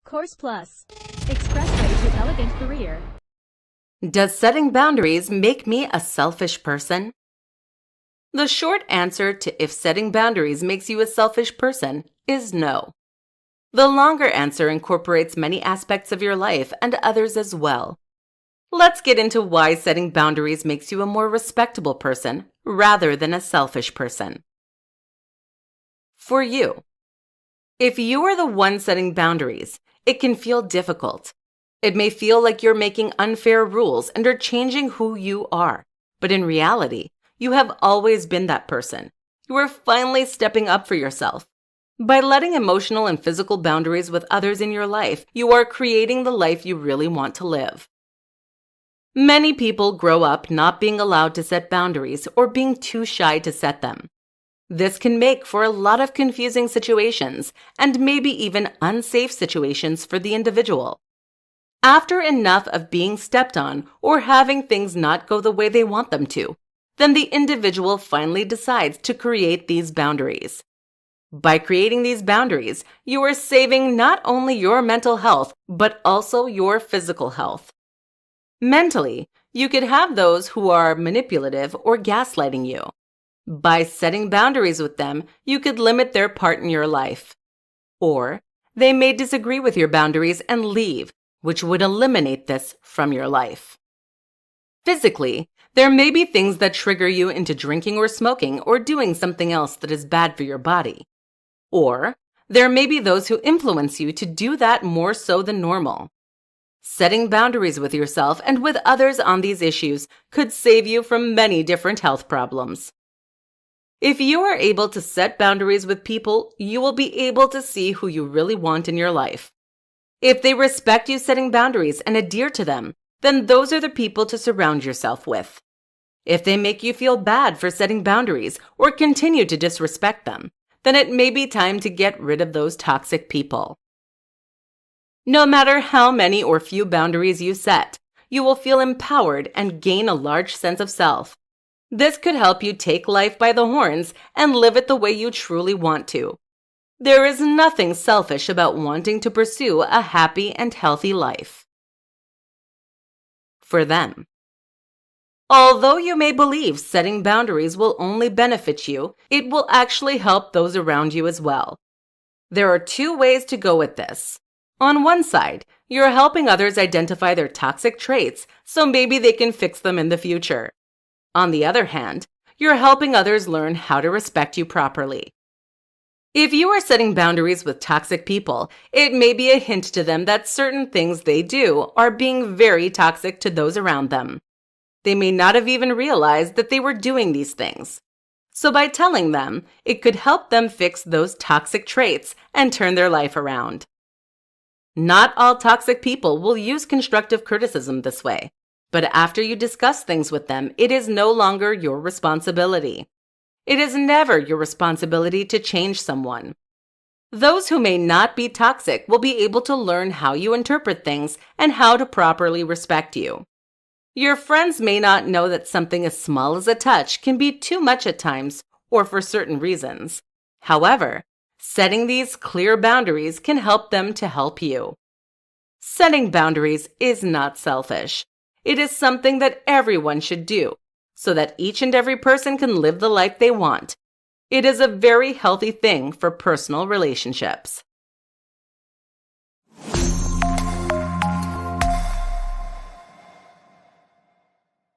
Course Plus. Expressway to elegant career. Does setting boundaries make me a selfish person? The short answer to if setting boundaries makes you a selfish person is no. The longer answer incorporates many aspects of your life and others as well. Let's get into why setting boundaries makes you a more respectable person rather than a selfish person. For you, if you are the one setting boundaries, it can feel difficult. It may feel like you're making unfair rules and are changing who you are. But in reality, you have always been that person. You are finally stepping up for yourself. By letting emotional and physical boundaries with others in your life, you are creating the life you really want to live. Many people grow up not being allowed to set boundaries or being too shy to set them. This can make for a lot of confusing situations and maybe even unsafe situations for the individual. After enough of being stepped on or having things not go the way they want them to, then the individual finally decides to create these boundaries. By creating these boundaries, you are saving not only your mental health, but also your physical health. Mentally, you could have those who are manipulative or gaslighting you. By setting boundaries with them, you could limit their part in your life. Or they may disagree with your boundaries and leave, which would eliminate this from your life. Physically, there may be things that trigger you into drinking or smoking or doing something else that is bad for your body. Or there may be those who influence you to do that more so than normal. Setting boundaries with yourself and with others on these issues could save you from many different health problems. If you are able to set boundaries with people, you will be able to see who you really want in your life. If they respect you setting boundaries and adhere to them, then those are the people to surround yourself with. If they make you feel bad for setting boundaries or continue to disrespect them, then it may be time to get rid of those toxic people. No matter how many or few boundaries you set, you will feel empowered and gain a large sense of self. This could help you take life by the horns and live it the way you truly want to. There is nothing selfish about wanting to pursue a happy and healthy life. For them. Although you may believe setting boundaries will only benefit you, it will actually help those around you as well. There are two ways to go with this. On one side, you're helping others identify their toxic traits, so maybe they can fix them in the future. On the other hand, you're helping others learn how to respect you properly. If you are setting boundaries with toxic people, it may be a hint to them that certain things they do are being very toxic to those around them. They may not have even realized that they were doing these things. So by telling them, it could help them fix those toxic traits and turn their life around. Not all toxic people will use constructive criticism this way. But after you discuss things with them, it is no longer your responsibility. It is never your responsibility to change someone. Those who may not be toxic will be able to learn how you interpret things and how to properly respect you. Your friends may not know that something as small as a touch can be too much at times or for certain reasons. However, setting these clear boundaries can help them to help you. Setting boundaries is not selfish. It is something that everyone should do, so that each and every person can live the life they want. It is a very healthy thing for personal relationships.